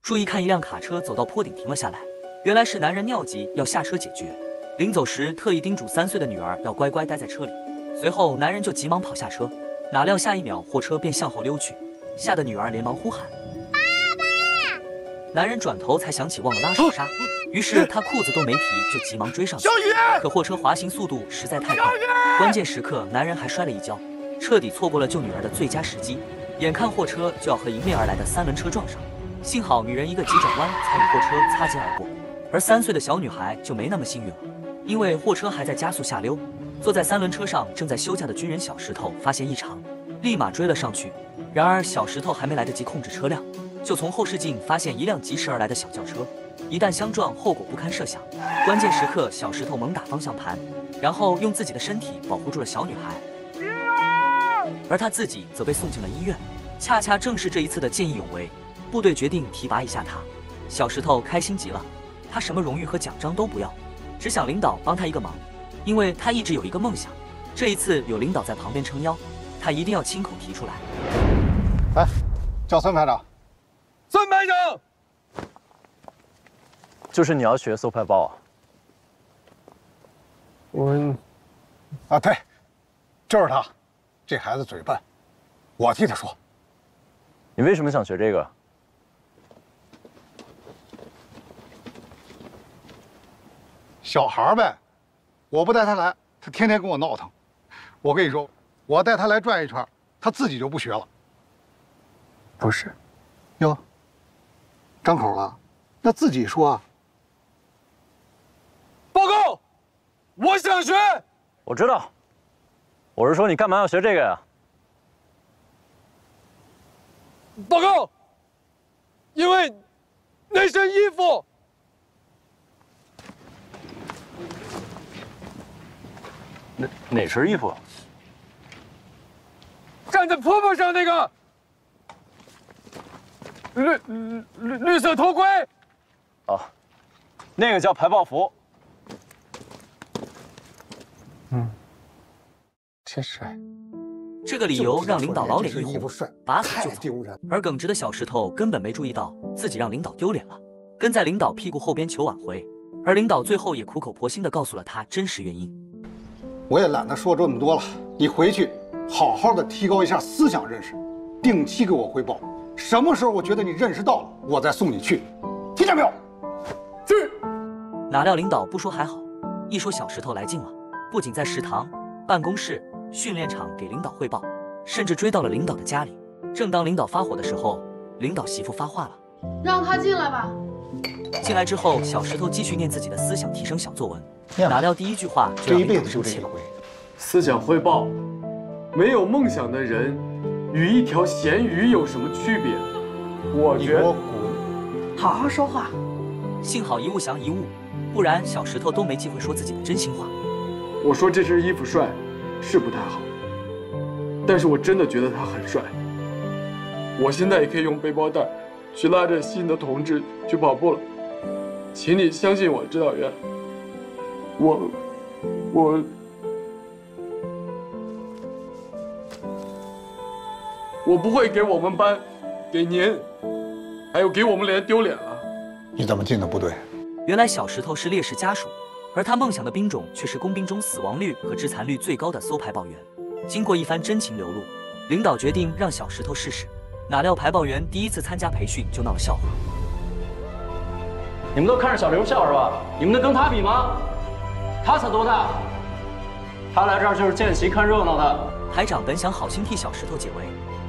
注意看，一辆卡车走到坡顶停了下来，原来是男人尿急要下车解决。临走时特意叮嘱3岁的女儿要乖乖待在车里。随后男人就急忙跑下车，哪料下一秒货车便向后溜去，吓得女儿连忙呼喊：“爸爸！”男人转头才想起忘了拉手刹，于是他裤子都没提就急忙追上去。可货车滑行速度实在太快，关键时刻男人还摔了一跤，彻底错过了救女儿的最佳时机。眼看货车就要和迎面而来的3轮车撞上，幸好女人一个急转弯才与货车擦肩而过，而3岁的小女孩就没那么幸运了，因为货车还在加速下溜。坐在3轮车上正在休假的军人小石头发现异常，立马追了上去。然而小石头还没来得及控制车辆，就从后视镜发现一辆疾驰而来的小轿车，一旦相撞，后果不堪设想。关键时刻，小石头猛打方向盘，然后用自己的身体保护住了小女孩，而他自己则被送进了医院。恰恰正是这一次的见义勇为，部队决定提拔一下他。小石头开心极了，他什么荣誉和奖章都不要，只想领导帮他一个忙，因为他一直有一个梦想。这一次有领导在旁边撑腰，他一定要亲口提出来。哎，叫孙排长。孙排长，就是你要学搜派报啊？对，就是他。这孩子嘴笨，我替他说。你为什么想学这个？小孩呗，我不带他来，他天天跟我闹腾。我跟你说，我带他来转一圈，他自己就不学了。不是，哟，张口了，那自己说啊。报告，我想学。我知道，我是说你干嘛要学这个呀？报告，因为那身衣服。哪身衣服？站在坡坡上那个绿色头盔。哦，那个叫排爆服。真帅。这个理由让领导老脸一红，拔腿就走。而耿直的小石头根本没注意到自己让领导丢脸了，跟在领导屁股后边求挽回。而领导最后也苦口婆心地告诉了他真实原因。我也懒得说这么多了，你回去好好的提高一下思想认识，定期给我汇报。什么时候我觉得你认识到了，我再送你去，听见没有？去。哪料领导不说还好，一说小石头来劲了，不仅在食堂、办公室、训练场给领导汇报，甚至追到了领导的家里。正当领导发火的时候，领导媳妇发话了：“让他进来吧。”进来之后，小石头继续念自己的思想提升小作文，哪料第一句话就让领导生气了。思想汇报，没有梦想的人与一条咸鱼有什么区别？我觉得好好说话。幸好一物降一物，不然小石头都没机会说自己的真心话。我说这身衣服帅，是不太好，但是我真的觉得他很帅。我现在也可以用背包带去拉着新的同志去跑步了，请你相信我，指导员。我不会给我们班，给您，还有给我们连丢脸了。你怎么进的部队？原来小石头是烈士家属，而他梦想的兵种却是工兵中死亡率和致残率最高的搜排报员。经过一番真情流露，领导决定让小石头试试。哪料排报员第一次参加培训就闹了笑话。你们都看着小刘笑是吧？你们能跟他比吗？他才多大？他来这儿就是见习看热闹的。排长本想好心替小石头解围，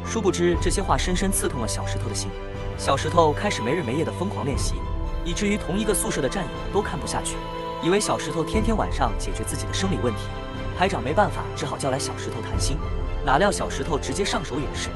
殊不知这些话深深刺痛了小石头的心。小石头开始没日没夜的疯狂练习，以至于同一个宿舍的战友都看不下去，以为小石头天天晚上解决自己的生理问题。排长没办法，只好叫来小石头谈心。哪料小石头直接上手演示。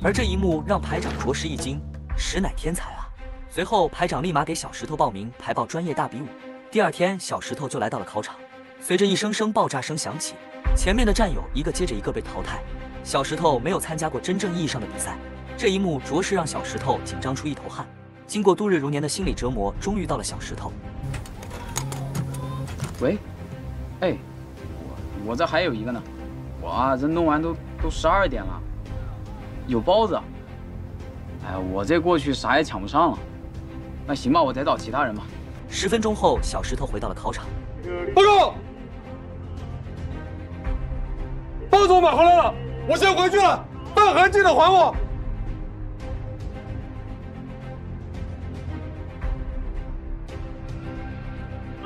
而这一幕让排长着实一惊，实乃天才啊！随后排长立马给小石头报名排爆专业大比武。第二天，小石头就来到了考场。随着一声声爆炸声响起，前面的战友一个接着一个被淘汰。小石头没有参加过真正意义上的比赛，这一幕着实让小石头紧张出一头汗。经过度日如年的心理折磨，终于到了小石头。喂，哎，我这还有一个呢，我这弄完都12点了，有包子。哎，我这过去啥也抢不上了。那行吧，我再找其他人吧。10分钟后，小石头回到了考场。报告，包子我买回来了，我先回去了，饭盒记得还我。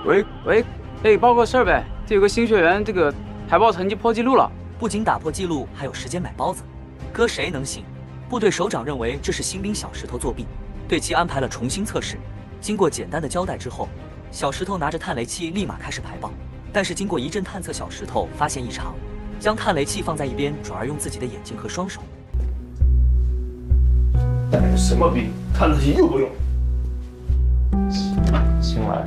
喂，哎，报个事儿呗，这有个新学员，这个排爆成绩破纪录了。不仅打破纪录，还有时间买包子，搁谁能信？部队首长认为这是新兵小石头作弊，对其安排了重新测试。经过简单的交代之后，小石头拿着探雷器立马开始排爆。但是经过一阵探测，小石头发现异常，将探雷器放在一边，转而用自己的眼睛和双手。什么兵？探测器用不用？行来。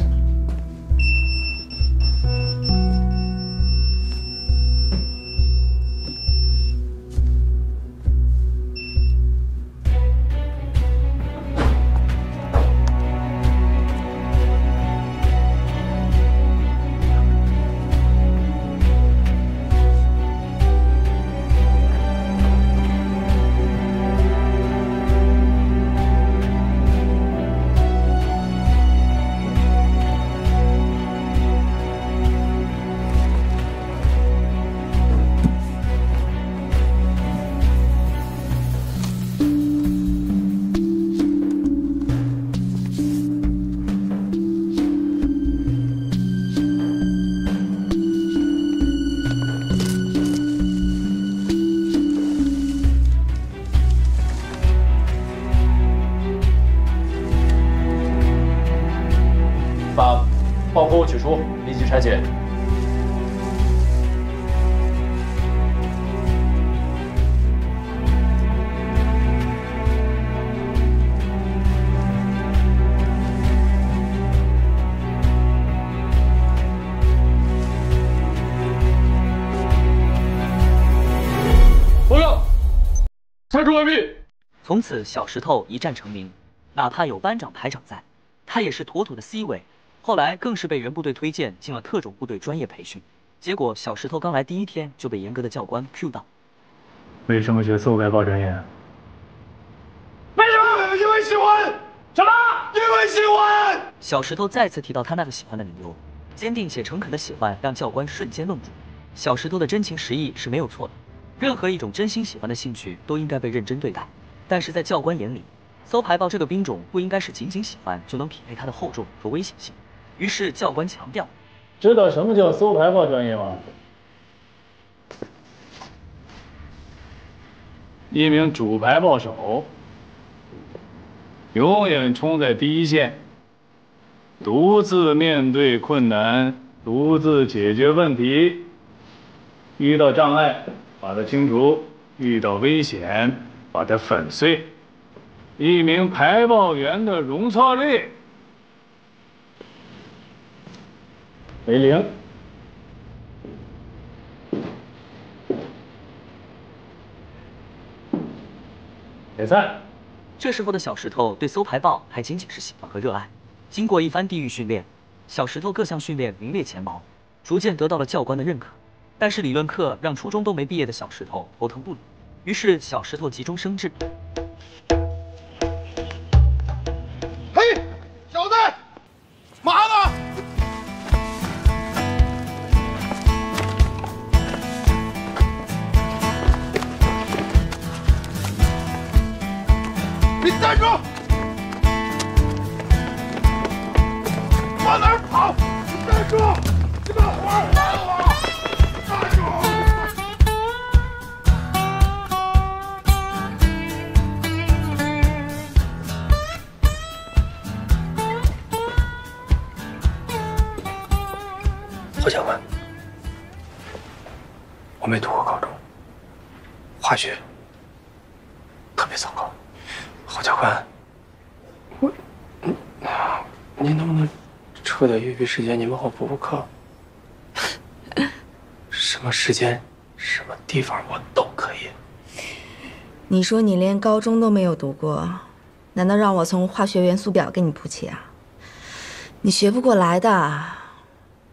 把爆破物取出，立即拆解。报告，拆除完毕。从此，小石头一战成名，哪怕有班长、排长在，他也是妥妥的 C 位。后来更是被原部队推荐进了特种部队专业培训。结果小石头刚来第一天就被严格的教官 Q 到。为什么学搜排爆专业？为什么？因为喜欢。什么？因为喜欢。小石头再次提到他那个喜欢的理由，坚定且诚恳的喜欢让教官瞬间愣住。小石头的真情实意是没有错的，任何一种真心喜欢的兴趣都应该被认真对待。但是在教官眼里，搜排爆这个兵种不应该是仅仅喜欢就能匹配它的厚重和危险性。于是教官强调：知道什么叫搜排爆专业吗？一名主排爆手，永远冲在第一线，独自面对困难，独自解决问题。遇到障碍，把它清除；遇到危险，把它粉碎。一名排爆员的容错率为0。解散。这时候的小石头对搜排爆还仅仅是喜欢和热爱。经过一番地狱训练，小石头各项训练名列前茅，逐渐得到了教官的认可。但是理论课让初中都没毕业的小石头头疼不已，于是小石头急中生智。嘿，小子，嘛呢？你站住！往哪儿跑？你站住！你把活儿还我！站住！何教官，我没读过高中，化学特特别糟糕。郝教官，您能不能抽点业余时间，你帮我补补课？什么时间、什么地方我都可以。你说你连高中都没有读过，难道让我从化学元素表给你补起啊？你学不过来的，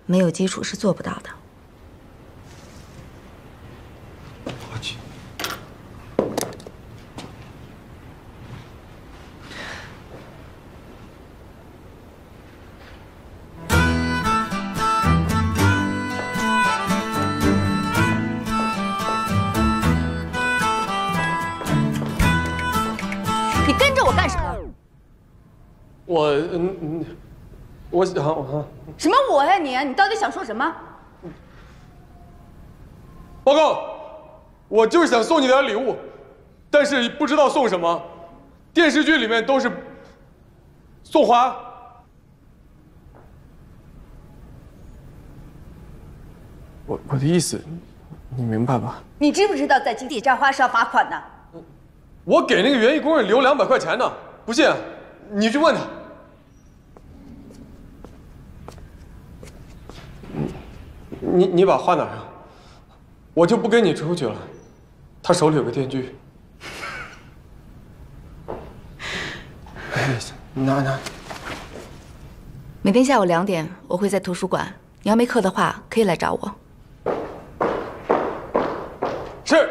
没有基础是做不到的。我去。你跟着我干什么？我想什么我呀你？你到底想说什么？报告，我就是想送你点礼物，但是不知道送什么。电视剧里面都是送花。我的意思，你明白吧？你知不知道在集体摘花是要罚款的？我给那个园艺工人留200块钱呢，不信你去问他。你把花拿上，我就不跟你出去了。他手里有个电锯。拿。每天下午2点，我会在图书馆。你要没课的话，可以来找我。是。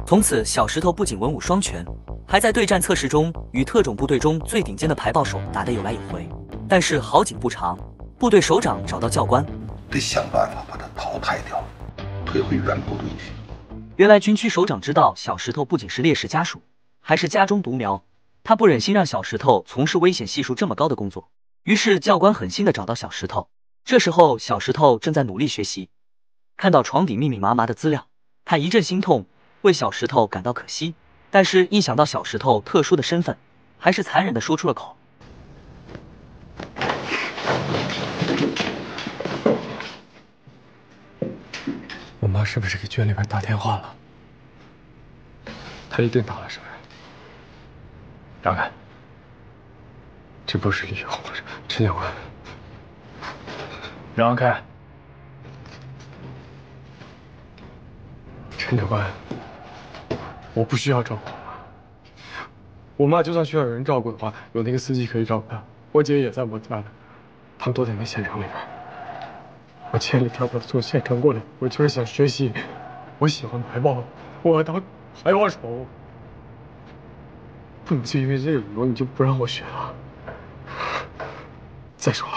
从此，小石头不仅文武双全，还在对战测试中与特种部队中最顶尖的排爆手打得有来有回。但是好景不长，部队首长找到教官，得想办法把他淘汰掉，退回原部队去。原来军区首长知道小石头不仅是烈士家属，还是家中独苗，他不忍心让小石头从事危险系数这么高的工作，于是教官狠心的找到小石头。这时候小石头正在努力学习，看到床底密密麻麻的资料，他一阵心痛，为小石头感到可惜，但是一想到小石头特殊的身份，还是残忍的说出了口。我妈是不是给圈里边打电话了？她一定打了，是不是？让开！这不是理由，陈教官。让开！陈教官，我不需要照顾我妈。我妈就算需要有人照顾的话，有那个司机可以照顾她。我姐也在我家呢，他们都在那县城里边。我千里迢迢从县城过来，我就是想学习。我喜欢排爆，我要当排爆手。不能就因为这个理由你就不让我学了？再说了，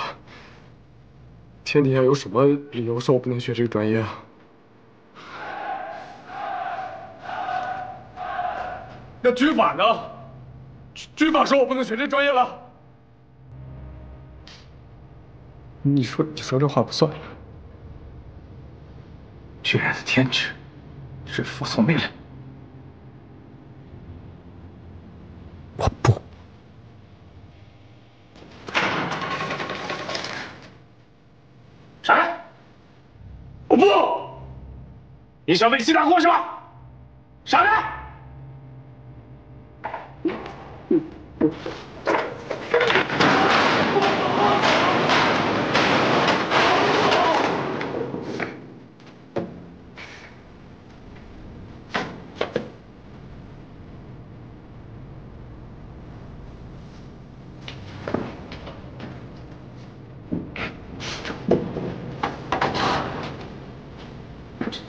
天底下有什么理由说我不能学这个专业啊？那军法呢？军法说我不能学这专业了。你说这话不算。军人的天职是服从命令。我不。闪开！我不！你想为其大祸是吧？闪开！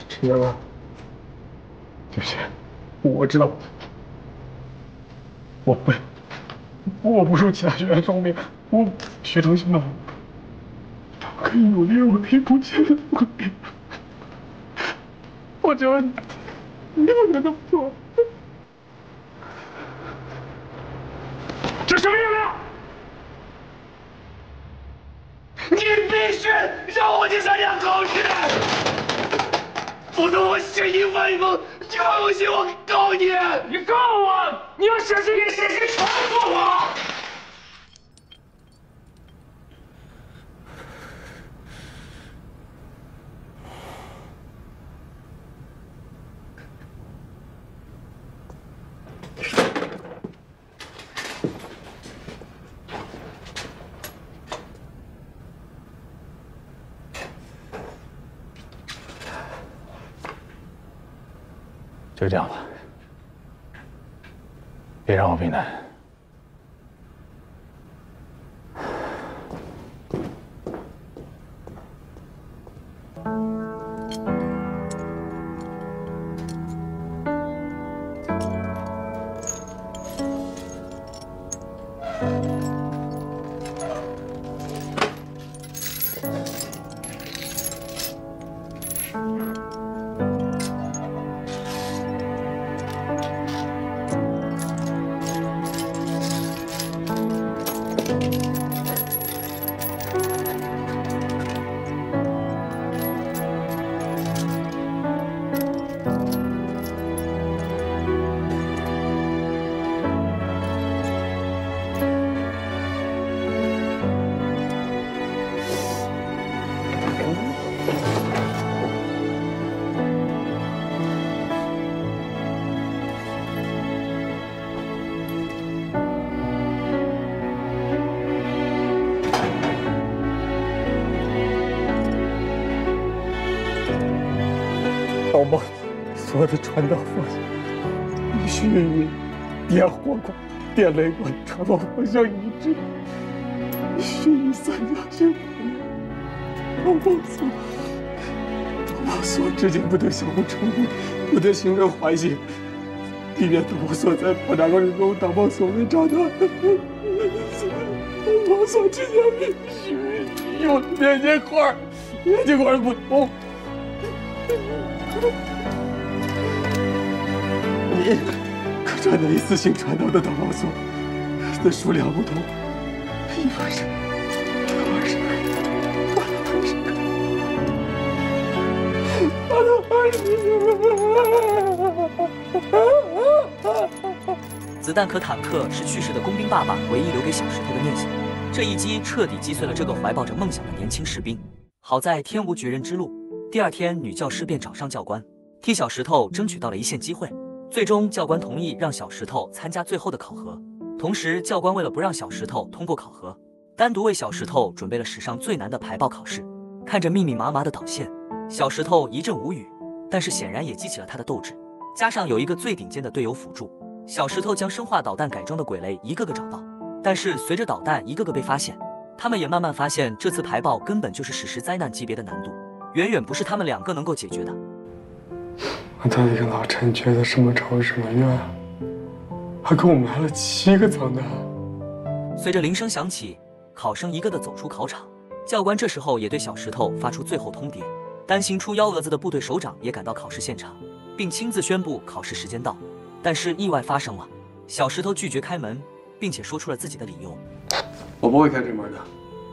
陈教官，对不起，我知道，我不受其他学员双命，我学成心了，我可以努力，我可以不懈的努力，我只要你不能这么做。这什么命令？你必须让我去参加考试！否则我血印万封，有信我告你！你告我！你要写信给谁？谁传告我！就这样吧，别让我为难。导盲所有的传导方向与眩晕、电火管、电雷管传导方向一致，眩晕三角形导盲索之间不得相互重复，不得形成环形。地面导盲索在爆炸过程中，导盲索为炸弹。导盲索之间必须有连接块，连接块不同。你可传的一次性传导的导盲索的数量不同，一般是子弹可坦克是去世的工兵爸爸唯一留给小石头的念想，这一击彻底击碎了这个怀抱着梦想的年轻士兵。好在天无绝人之路，第二天女教师便找上教官，替小石头争取到了一线机会。最终教官同意让小石头参加最后的考核，同时教官为了不让小石头通过考核，单独为小石头准备了史上最难的排爆考试。看着密密麻麻的导线，小石头一阵无语，但是显然也激起了他的斗志。加上有一个最顶尖的队友辅助，小石头将生化导弹改装的鬼雷一个个找到。但是随着导弹一个个被发现，他们也慢慢发现这次排爆根本就是史诗灾难级别的难度，远远不是他们两个能够解决的。我到底跟老陈结的什么仇什么怨啊？还给我埋了7个脏弹。随着铃声响起，考生一个个走出考场。教官这时候也对小石头发出最后通牒，担心出幺蛾子的部队首长也赶到考试现场，并亲自宣布考试时间到。但是意外发生了，小石头拒绝开门，并且说出了自己的理由：我不会开这门的，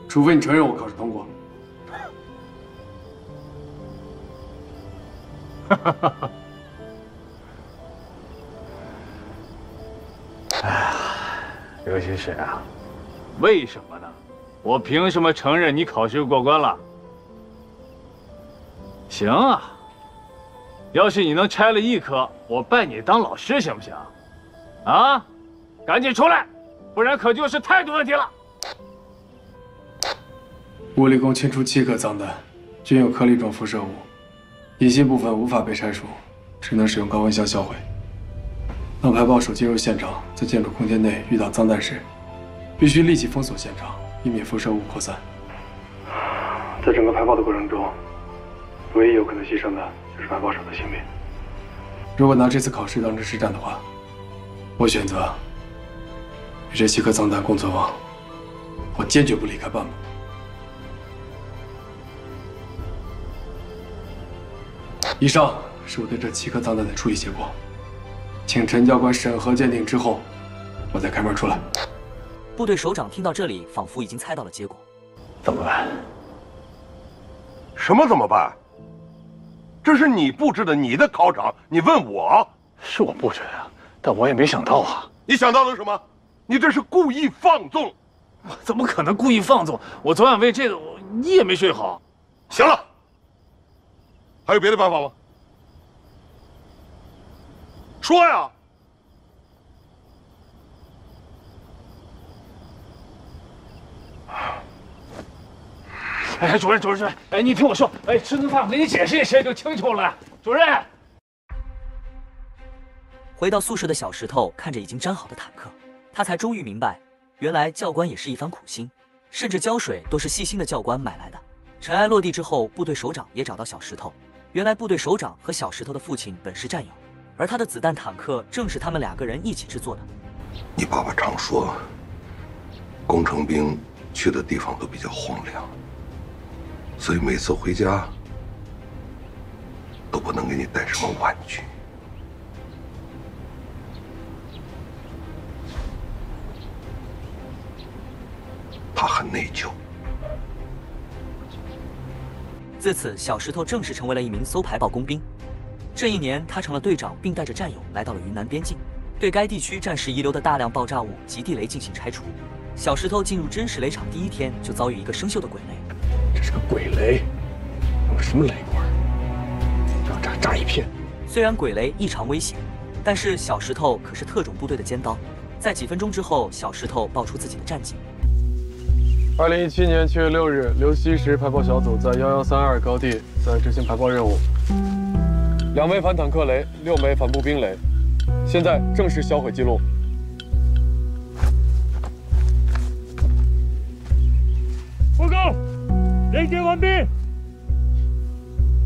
除非你承认我考试通过。哎呀，刘西史啊，为什么呢？我凭什么承认你考试过关了？行啊，要是你能拆了一科，我拜你当老师，行不行？啊，赶紧出来，不然可就是态度问题了。物理共清出7颗脏弹，均有颗粒状辐射物，隐性部分无法被拆除，只能使用高温箱销毁。当排爆手进入现场，在建筑空间内遇到脏弹时，必须立即封锁现场，以免辐射物扩散。在整个排爆的过程中，唯一有可能牺牲的就是排爆手的性命。如果拿这次考试当成实战的话，我选择与这7颗脏弹共存亡，我坚决不离开半步。以上是我对这7颗脏弹的处理结果，请陈教官审核鉴定之后，我再开门出来。部队首长听到这里，仿佛已经猜到了结果。怎么办？什么怎么办？这是你布置的你的考场，你问我？是我布置的，但我也没想到啊。你想到了什么？你这是故意放纵。我怎么可能故意放纵？我昨晚为这个，我一夜没睡好。行了，还有别的办法吗？说呀！哎，主任，哎，你听我说，哎，吃顿饭我给你解释一下就清楚了。主任，回到宿舍的小石头看着已经粘好的坦克，他才终于明白，原来教官也是一番苦心，甚至胶水都是细心的教官买来的。尘埃落地之后，部队首长也找到小石头。原来部队首长和小石头的父亲本是战友，而他的子弹坦克正是他们2个人一起制作的。你爸爸常说，工程兵去的地方都比较荒凉，所以每次回家都不能给你带什么玩具。他很内疚。自此，小石头正式成为了一名搜排爆工兵。这一年，他成了队长，并带着战友来到了云南边境，对该地区战时遗留的大量爆炸物及地雷进行拆除。小石头进入真实雷场第1天，就遭遇一个生锈的鬼雷。这是个鬼雷，用什么雷管？要炸一片。虽然鬼雷异常危险，但是小石头可是特种部队的尖刀。在几分钟之后，小石头报出自己的战绩。2017年7月6日，刘锡时排爆小组在1132高地在执行排爆任务，2枚反坦克雷，6枚反步兵雷，现在正式销毁记录。报告，连接完毕。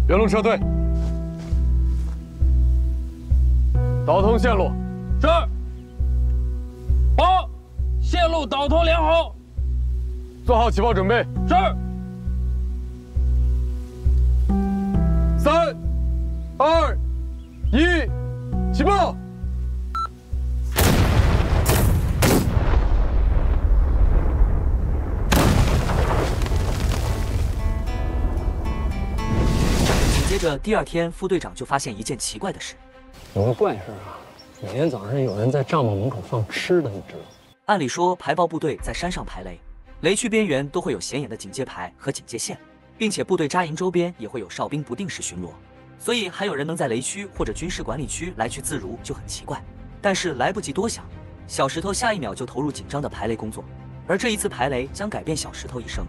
原路撤退，导通线路。是。好，线路导通良好。做好起爆准备。是。3、2、1，起爆！紧接着第2天，副队长就发现一件奇怪的事。有个怪事啊，每天早上有人在帐篷门口放吃的，你知道吗？按理说，排爆部队在山上排雷，雷区边缘都会有显眼的警戒牌和警戒线，并且部队扎营周边也会有哨兵不定时巡逻，所以还有人能在雷区或者军事管理区来去自如就很奇怪。但是来不及多想，小石头下一秒就投入紧张的排雷工作，而这一次排雷将改变小石头一生。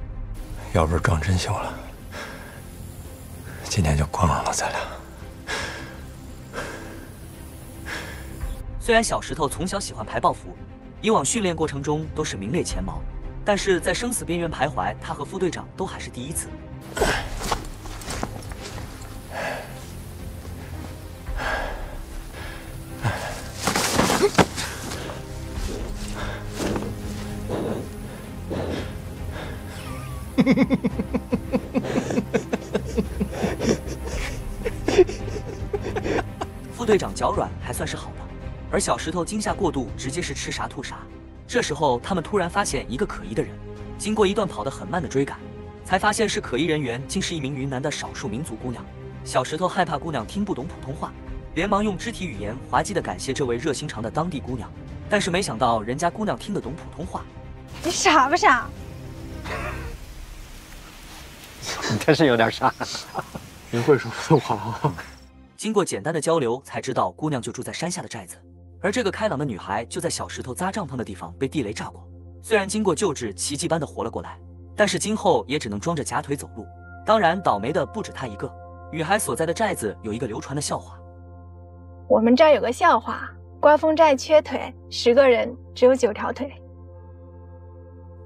要不是撞真秀了，今天就光荣了咱俩。虽然小石头从小喜欢排爆服，以往训练过程中都是名列前茅，但是在生死边缘徘徊，他和副队长都还是第一次。副队长脚软还算是好的，而小石头惊吓过度，直接是吃啥吐啥。这时候他们突然发现一个可疑的人，经过一段跑得很慢的追赶，才发现是可疑人员竟是一名云南的少数民族姑娘。小石头害怕姑娘听不懂普通话，连忙用肢体语言滑稽地感谢这位热心肠的当地姑娘，但是没想到人家姑娘听得懂普通话。你傻不傻？你真是有点傻。您会说普通话啊？经过简单的交流，才知道姑娘就住在山下的寨子，而这个开朗的女孩就在小石头扎帐篷的地方被地雷炸过。虽然经过救治，奇迹般的活了过来，但是今后也只能装着假腿走路。当然，倒霉的不止她一个。女孩所在的寨子有一个流传的笑话。我们这儿有个笑话，刮风寨缺腿，10个人只有9条腿。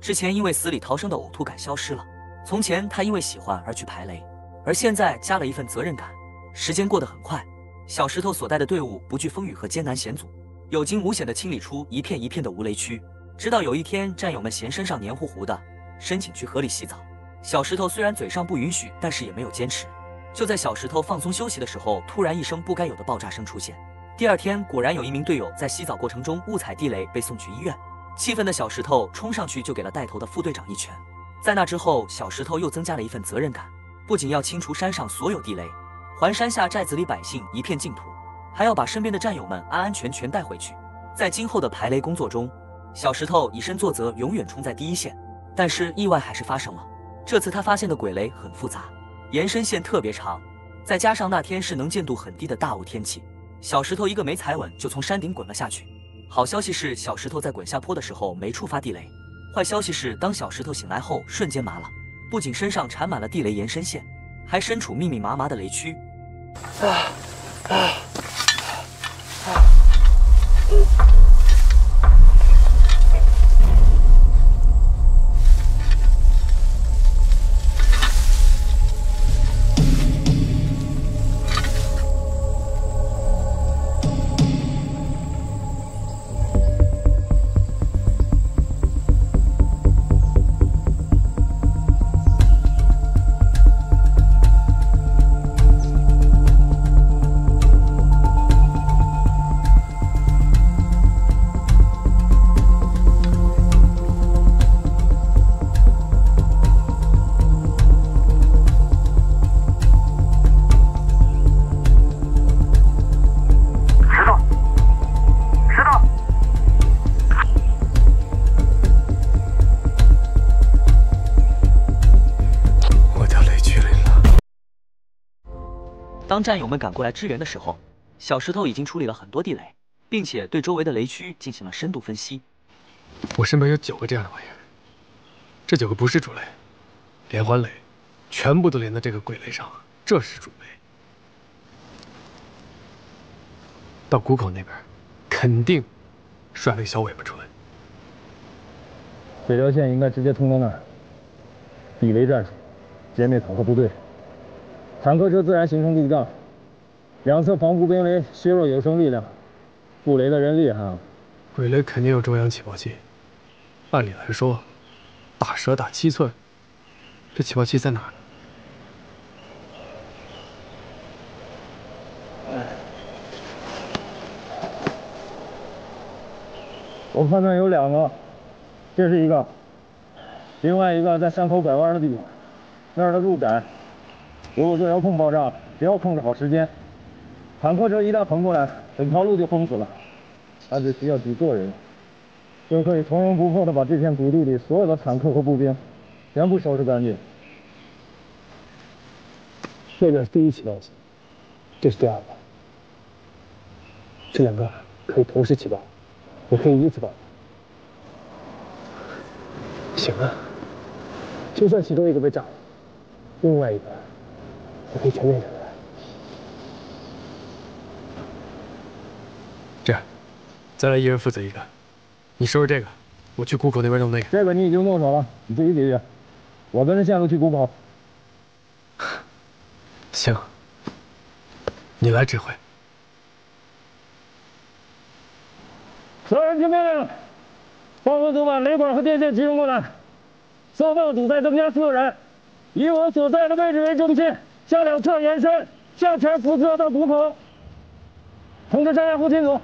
之前因为死里逃生的呕吐感消失了。从前他因为喜欢而去排雷，而现在加了一份责任感。时间过得很快，小石头所带的队伍不惧风雨和艰难险阻，有惊无险地清理出一片一片的无雷区。直到有一天，战友们嫌身上黏糊糊的，申请去河里洗澡。小石头虽然嘴上不允许，但是也没有坚持。就在小石头放松休息的时候，突然一声不该有的爆炸声出现。第2天，果然有一名队友在洗澡过程中误踩地雷，被送去医院。气愤的小石头冲上去就给了带头的副队长一拳。在那之后，小石头又增加了一份责任感，不仅要清除山上所有地雷，还山下寨子里百姓一片净土，还要把身边的战友们安安全全带回去。在今后的排雷工作中，小石头以身作则，永远冲在第一线。但是意外还是发生了，这次他发现的鬼雷很复杂，延伸线特别长，再加上那天是能见度很低的大雾天气，小石头一个没踩稳就从山顶滚了下去。好消息是，小石头在滚下坡的时候没触发地雷。坏消息是，当小石头醒来后，瞬间麻了，不仅身上缠满了地雷延伸线，还身处密密麻麻的雷区。当战友们赶过来支援的时候，小石头已经处理了很多地雷，并且对周围的雷区进行了深度分析。我身边有9个这样的玩意儿，这9个不是主雷，连环雷，全部都连在这个鬼雷上，这是主雷。到谷口那边，肯定甩了个小尾巴出来。这条线应该直接通到那儿。地雷战术，歼灭坦克部队。 坦克车自然形成路障，两侧防步兵雷削弱有生力量，布雷的人厉害啊！鬼雷肯定有中央起爆器，按理来说，打蛇打7寸，这起爆器在哪儿呢？我判断有2个，这是一个，另外一个在山口拐弯的地方，那儿的路窄。 如果做遥控爆炸，只要控制好时间，坦克车一旦横过来，整条路就封死了。他只需要几个人，就可以从容不迫地把这片谷地里所有的坦克和步兵全部收拾干净。这个是第1起爆器，这是第2个，这2个可以同时起爆，也可以依次爆。行啊，就算其中一个被炸了，另外一个。 我可以全面整来。这样，再来1人负责一个。你收拾这个，我去谷口那边弄那个。这个你已经动手了，你自己解决。我跟着线路去谷口。行，你来指挥。所有人听命令，方向组把雷管和电线集中过来，双方组再增加4人，以我所在的位置为中心。 向2侧延伸，向前辐射到谷口。通知山下后勤组，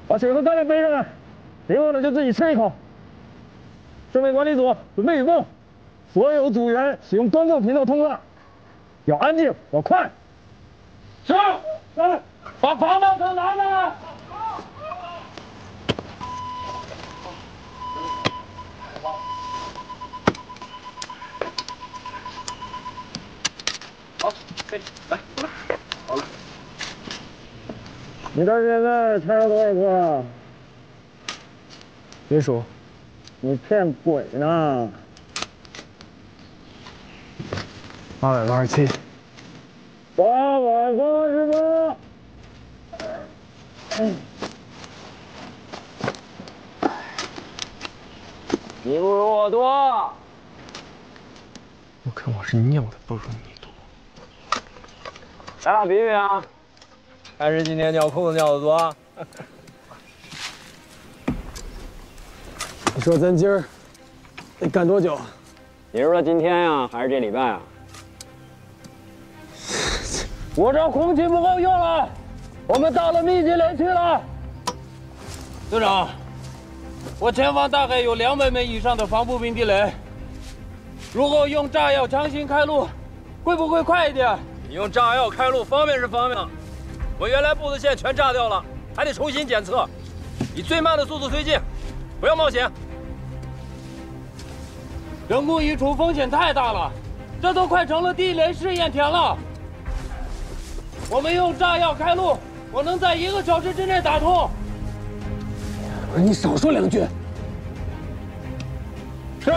把水和干粮背上来，别忘了就自己吃一口。设备管理组准备雨泵，所有组员使用公共频道通话，要安静，要快。是，来，把防爆车拿上来。好，可以，来，过来，好了。你到现在拆了多少个？别数。你骗鬼呢！887。888。你不如我多。我看我是尿的不如你多。咱俩比比啊，看谁今天尿裤子尿的多。你说咱今儿得干多久？你是说今天呀，还是这礼拜啊？我这空气不够用了，我们到了密集雷区了。队长，我前方大概有200枚以上的防步兵地雷，如果用炸药强行开路，会不会快一点？你用炸药开路方便是方便，我原来布的线全炸掉了，还得重新检测。以最慢的速度推进，不要冒险。人工移除风险太大了，这都快成了地雷试验田了。我们用炸药开路，我能在1个小时之内打通。不是你少说2句。是。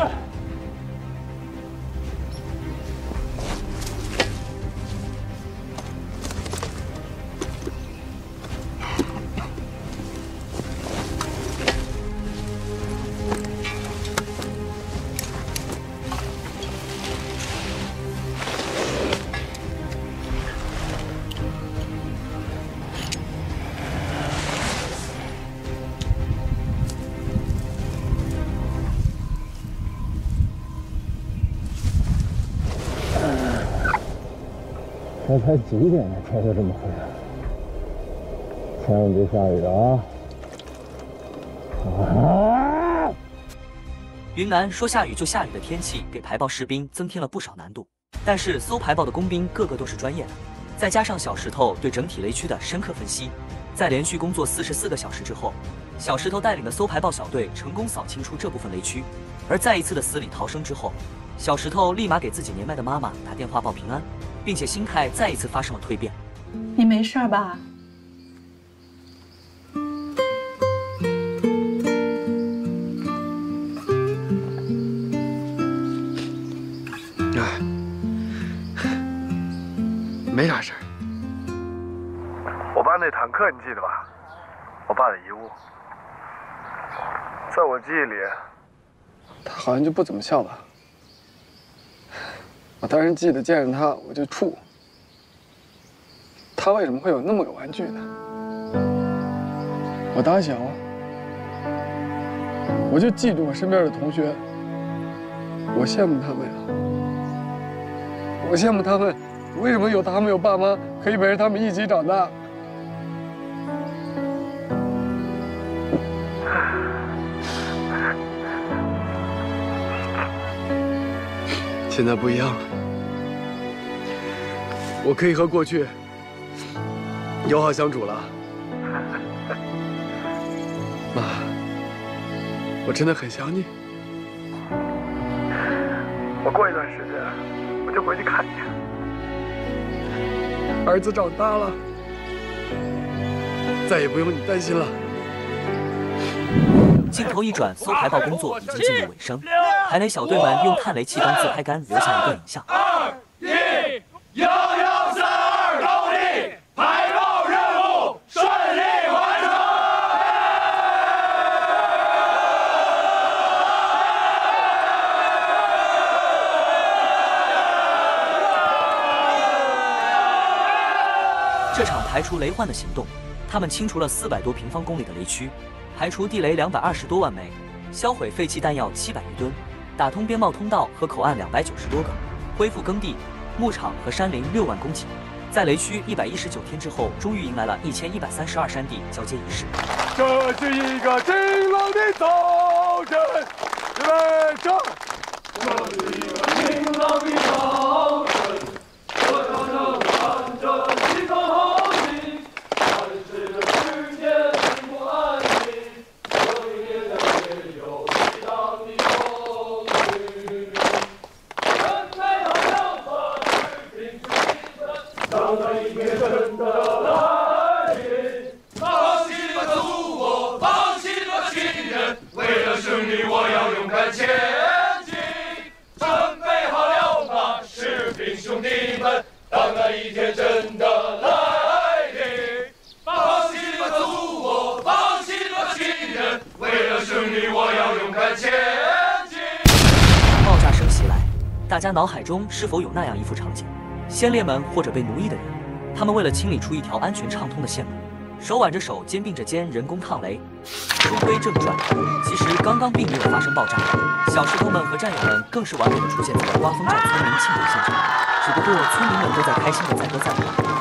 这才几点呢？天就这么黑了，千万别下雨啊！云南说下雨就下雨的天气给排爆士兵增添了不少难度，但是搜排爆的工兵个个都是专业的，再加上小石头对整体雷区的深刻分析，在连续工作44个小时之后，小石头带领的搜排爆小队成功扫清出这部分雷区。而再一次的死里逃生之后，小石头立马给自己年迈的妈妈打电话报平安，并且心态再一次发生了蜕变。你没事吧？没啥事儿。我爸那坦克你记得吧？我爸的遗物，在我记忆里，他好像就不怎么笑了。我当时记得见着他我就怵。他为什么会有那么个玩具呢？我打小我就记住我身边的同学，我羡慕他们呀。我羡慕他们，为什么有他们有爸妈可以陪着他们一起长大？现在不一样了，我可以和过去友好相处了。妈，我真的很想你。我过一段时间我就回去看你。儿子长大了，再也不用你担心了。镜头一转，搜排爆工作已经进入尾声，排雷小队们用探雷器当自拍杆，留下一段影像。2、1，113动力，排爆任务顺利完成。这场排除雷患的行动，他们清除了400多平方公里的雷区。排除地雷220多万枚，销毁废弃弹药700余吨，打通边贸通道和口岸290多个，恢复耕地、牧场和山林6万公顷。在雷区119天之后，终于迎来了1132山地交接仪式。这是一个晴朗的早晨，预备战！这是一个晴朗的早晨，我朝着看着西方好景，但是这世界并不安宁。当那一天真的来临，放弃吧祖国，放弃吧亲人，为了胜利我要勇敢前进。准备好了吗，士兵兄弟们？当那一天真的来临，放弃吧祖国，放弃吧亲人，为了胜利我要勇敢前进。爆炸声袭来，大家脑海中是否有那样一幅场景？先烈们或者被奴役的人，他们为了清理出一条安全畅通的线路，手挽着手，肩并着肩，人工烫雷。书归正传，其实刚刚并没有发生爆炸，小石头们和战友们更是完美的出现在了刮风寨村民庆典现场。只不过村民们都在开心的载歌载舞，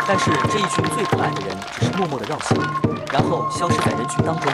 但是这一群最可爱的人只是默默的绕行，然后消失在人群当中。